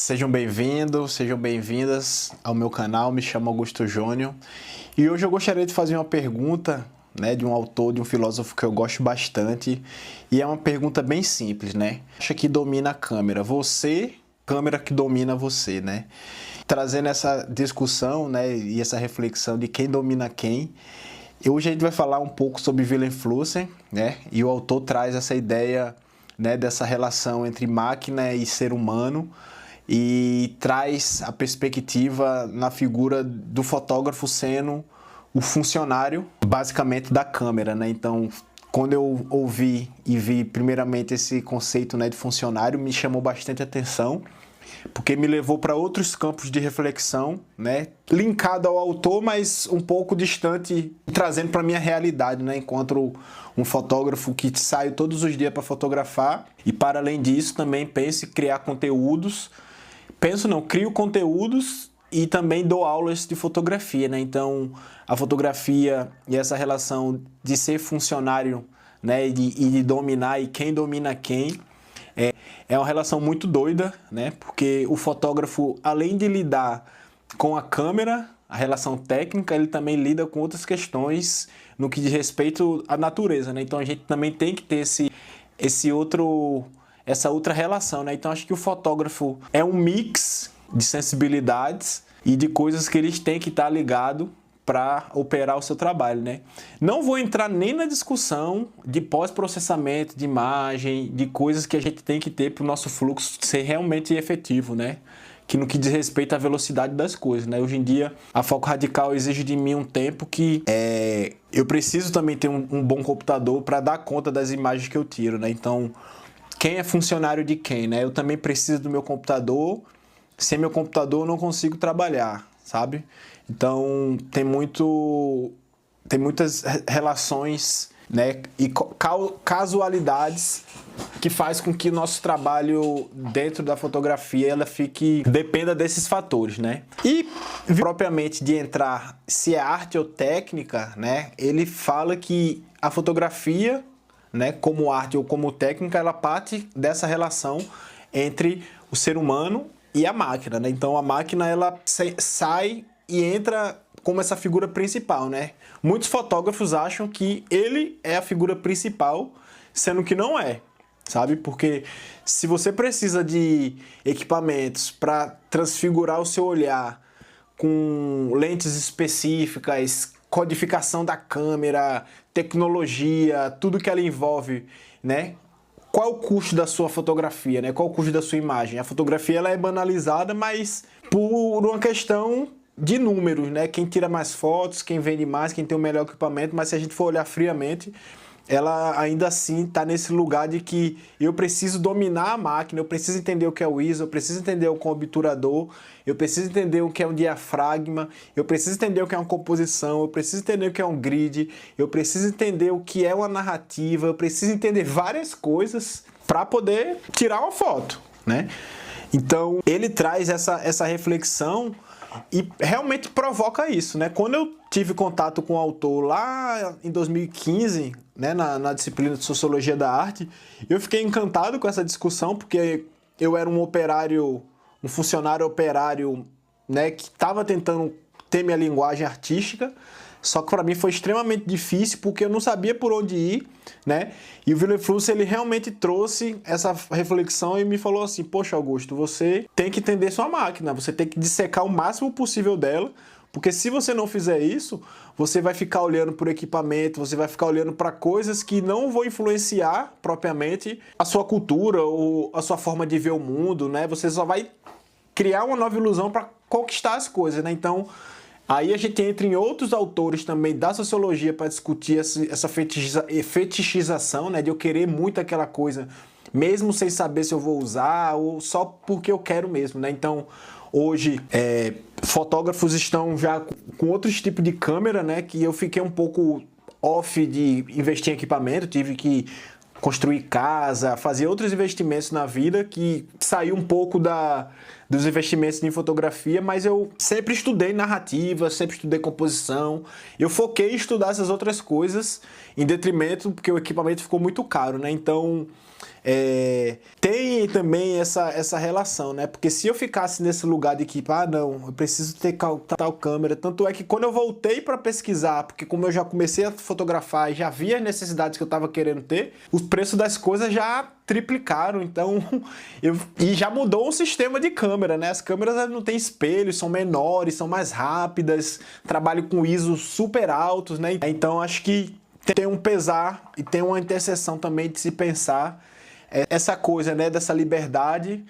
Sejam bem-vindos, sejam bem-vindas ao meu canal. Me chamo Augusto Júnior e hoje eu gostaria de fazer uma pergunta, de um autor, de um filósofo que eu gosto bastante, e é uma pergunta bem simples, Acha que domina a câmera? Você, câmera que domina você, Trazendo essa discussão, e essa reflexão de quem domina quem. E hoje a gente vai falar um pouco sobre Wille-Flüssen, E o autor traz essa ideia, dessa relação entre máquina e ser humano, e traz a perspectiva na figura do fotógrafo sendo o funcionário, basicamente, da câmera, Então, quando eu ouvi e vi primeiramente esse conceito, de funcionário, me chamou bastante atenção, porque me levou para outros campos de reflexão, linkado ao autor, mas um pouco distante, trazendo para a minha realidade, enquanto um fotógrafo que saio todos os dias para fotografar e, para além disso, também penso em criar conteúdos. Crio conteúdos e também dou aulas de fotografia, Então, a fotografia e essa relação de ser funcionário, e de dominar, e quem domina quem, é uma relação muito doida, Porque o fotógrafo, além de lidar com a câmera, a relação técnica, ele também lida com outras questões no que diz respeito à natureza, Então, a gente também tem que ter essa outra relação, Então, acho que o fotógrafo é um mix de sensibilidades e de coisas que eles têm que estar ligado para operar o seu trabalho, Não vou entrar nem na discussão de pós-processamento de imagem, de coisas que a gente tem que ter para o nosso fluxo ser realmente efetivo, Que no que diz respeito à velocidade das coisas, Hoje em dia, a Foco Radical exige de mim um tempo que eu preciso também ter um bom computador para dar conta das imagens que eu tiro, Então, quem é funcionário de quem, Eu também preciso do meu computador. Sem meu computador eu não consigo trabalhar, sabe? Então, tem muitas relações, e casualidades que faz com que o nosso trabalho dentro da fotografia dependa desses fatores, E propriamente de entrar se é arte ou técnica, Ele fala que a fotografia, como arte ou como técnica, ela parte dessa relação entre o ser humano e a máquina, Então, a máquina, ela sai e entra como essa figura principal, Muitos fotógrafos acham que ele é a figura principal, sendo que não é, sabe? Porque se você precisa de equipamentos para transfigurar o seu olhar com lentes específicas, codificação da câmera, tecnologia, tudo que ela envolve, Qual o custo da sua fotografia, Qual o custo da sua imagem? A fotografia, ela é banalizada, mas por uma questão de números, Quem tira mais fotos, quem vende mais, quem tem o melhor equipamento, mas se a gente for olhar friamente, ela ainda assim está nesse lugar de que eu preciso dominar a máquina, eu preciso entender o que é o ISO, eu preciso entender o que é um obturador, eu preciso entender o que é um diafragma, eu preciso entender o que é uma composição, eu preciso entender o que é um grid, eu preciso entender o que é uma narrativa, eu preciso entender várias coisas para poder tirar uma foto, Então, ele traz essa reflexão e realmente provoca isso, Quando eu tive contato com o autor lá em 2015, na disciplina de Sociologia da Arte, eu fiquei encantado com essa discussão, porque eu era um funcionário operário, que estava tentando ter minha linguagem artística, só que para mim foi extremamente difícil, porque eu não sabia por onde ir, E o Wille-Flüssen, ele realmente trouxe essa reflexão e me falou assim: poxa, Augusto, você tem que entender sua máquina, você tem que dissecar o máximo possível dela, porque se você não fizer isso, você vai ficar olhando por equipamento, você vai ficar olhando para coisas que não vão influenciar propriamente a sua cultura ou a sua forma de ver o mundo, Você só vai criar uma nova ilusão para conquistar as coisas, Então, aí a gente entra em outros autores também da sociologia para discutir essa fetichização, de eu querer muito aquela coisa, mesmo sem saber se eu vou usar ou só porque eu quero mesmo, Então, hoje, fotógrafos estão já com outros tipos de câmera, que eu fiquei um pouco off de investir em equipamento, tive que construir casa, fazer outros investimentos na vida, que saiu um pouco dos investimentos em fotografia, mas eu sempre estudei narrativa, sempre estudei composição, eu foquei em estudar essas outras coisas em detrimento, porque o equipamento ficou muito caro, Então, tem também essa relação, né? Porque se eu ficasse nesse lugar de que, não, eu preciso ter tal câmera, tanto é que quando eu voltei para pesquisar, porque como eu já comecei a fotografar e já vi as necessidades que eu estava querendo ter, os preços das coisas já triplicaram, então e já mudou o sistema de câmera, né? As câmeras não têm espelho, são menores, são mais rápidas, trabalham com ISO super altos, né? Então acho que tem um pesar e tem uma interseção também de se pensar essa coisa, né, dessa liberdade,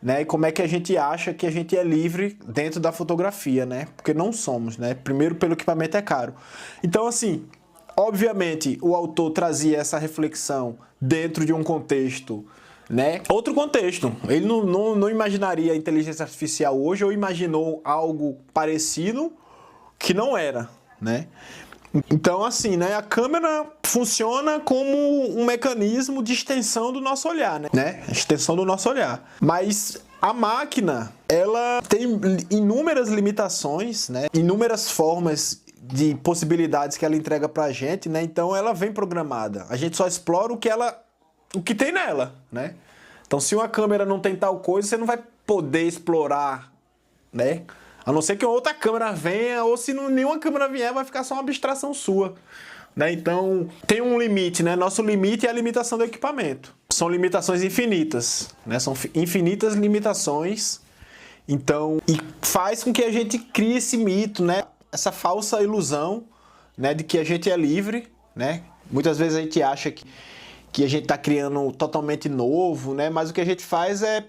né, e como é que a gente acha que a gente é livre dentro da fotografia, né, porque não somos, né, primeiro pelo equipamento é caro. Então, assim, obviamente, o autor trazia essa reflexão dentro de um contexto, né, outro contexto. Ele não imaginaria a inteligência artificial hoje ou imaginou algo parecido que não era, né. Então, assim, né, a câmera funciona como um mecanismo de extensão do nosso olhar, né? Extensão do nosso olhar. Mas a máquina, ela tem inúmeras limitações, né? Inúmeras formas de possibilidades que ela entrega pra gente, né? Então, ela vem programada. A gente só explora o que tem nela, né? Então, se uma câmera não tem tal coisa, você não vai poder explorar, né? A não ser que outra câmera venha, ou se nenhuma câmera vier, vai ficar só uma abstração sua, né? Então, tem um limite, né? Nosso limite é a limitação do equipamento. São limitações infinitas, né? São infinitas limitações. Então, e faz com que a gente crie esse mito, né? Essa falsa ilusão, né? De que a gente é livre, né? Muitas vezes a gente acha que a gente está criando totalmente novo, né? Mas o que a gente faz é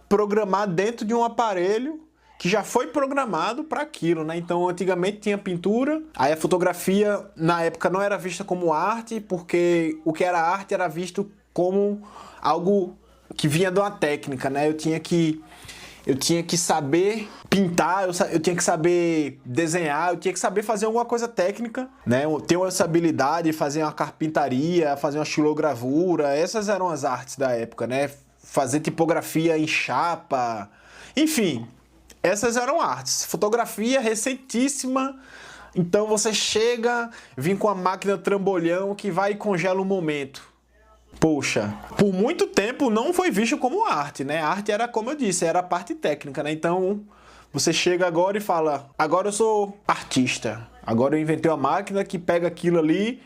programar dentro de um aparelho que já foi programado para aquilo, né? Então, antigamente tinha pintura, aí a fotografia, na época, não era vista como arte, porque o que era arte era visto como algo que vinha de uma técnica, né? Eu tinha que saber pintar, eu tinha que saber desenhar, eu tinha que saber fazer alguma coisa técnica, né? Ter essa habilidade de fazer uma carpintaria, fazer uma xilogravura, essas eram as artes da época, né? Fazer tipografia em chapa, enfim... Essas eram artes. Fotografia recentíssima. Então você chega, vem com a máquina trambolhão que vai e congela o momento. Poxa, por muito tempo não foi visto como arte, né? A arte era, como eu disse, era a parte técnica, né? Então você chega agora e fala, agora eu sou artista. Agora eu inventei uma máquina que pega aquilo ali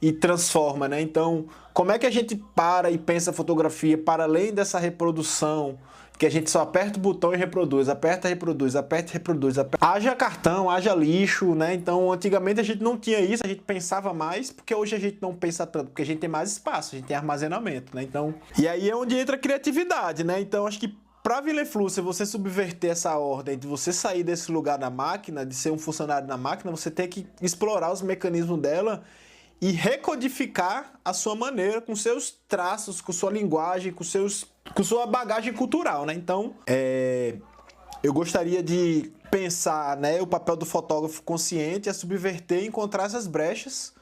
e transforma, né? Então, como é que a gente para e pensa a fotografia para além dessa reprodução? Que a gente só aperta o botão e reproduz, aperta e reproduz, aperta e reproduz. Haja cartão, haja lixo, né? Então, antigamente a gente não tinha isso, a gente pensava mais, porque hoje a gente não pensa tanto, porque a gente tem mais espaço, a gente tem armazenamento, né? Então, e aí é onde entra a criatividade, né? Então, acho que para VLFlu, se você subverter essa ordem, de você sair desse lugar da máquina, de ser um funcionário da máquina, você tem que explorar os mecanismos dela e recodificar a sua maneira, com seus traços, com sua linguagem, com sua bagagem cultural, né? Então, eu gostaria de pensar, né, o papel do fotógrafo consciente é subverter e encontrar essas brechas,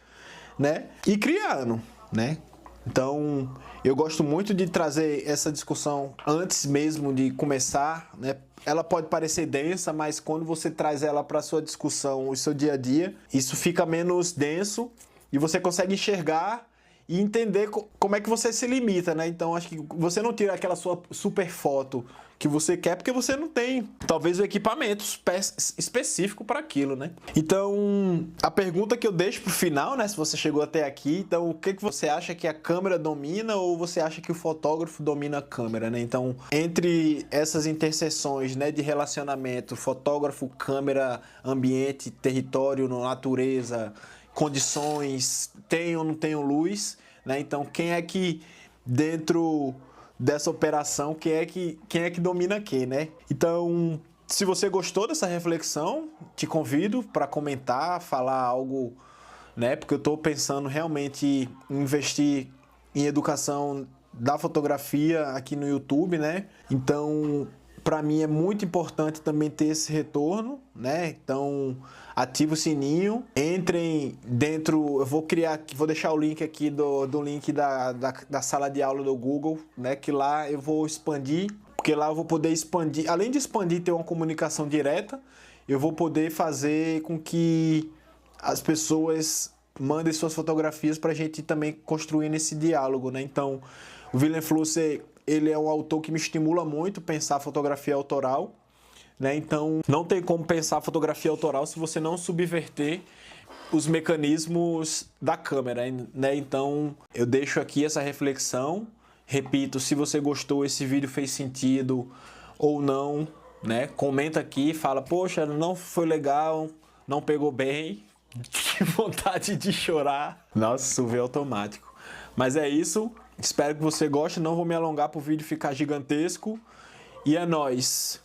né? E criando, né? Então, eu gosto muito de trazer essa discussão antes mesmo de começar, né? Ela pode parecer densa, mas quando você traz ela para a sua discussão, o seu dia a dia, isso fica menos denso e você consegue enxergar e entender como é que você se limita, né? Então, acho que você não tira aquela sua super foto que você quer porque você não tem, talvez, o equipamento específico para aquilo, né? Então, a pergunta que eu deixo pro final, né? Se você chegou até aqui, então, o que você acha que a câmera domina ou você acha que o fotógrafo domina a câmera, né? Então, entre essas interseções, né, de relacionamento, fotógrafo, câmera, ambiente, território, natureza, condições, tem ou não tem luz, né? Então, quem é que dentro dessa operação, quem é que domina quem, né? Então, se você gostou dessa reflexão, te convido para comentar, falar algo, né? Porque eu estou pensando realmente em investir em educação da fotografia aqui no YouTube, né? Então, para mim é muito importante também ter esse retorno, né? Então, ativa o sininho, entrem dentro, eu vou deixar o link aqui do link da sala de aula do Google, né? Que lá eu vou expandir, porque lá eu vou poder expandir, além de expandir ter uma comunicação direta, eu vou poder fazer com que as pessoas mandem suas fotografias para a gente também construir esse diálogo, né? Então, O Willem Flusser, ele é um autor que me estimula muito pensar fotografia autoral, né? Então, não tem como pensar fotografia autoral se você não subverter os mecanismos da câmera, né? Então, eu deixo aqui essa reflexão. Repito, se você gostou, esse vídeo fez sentido ou não, né? Comenta aqui, fala, poxa, não foi legal, não pegou bem, que vontade de chorar. Nossa, isso veio automático. Mas é isso, espero que você goste, não vou me alongar para o vídeo ficar gigantesco. E é nóis!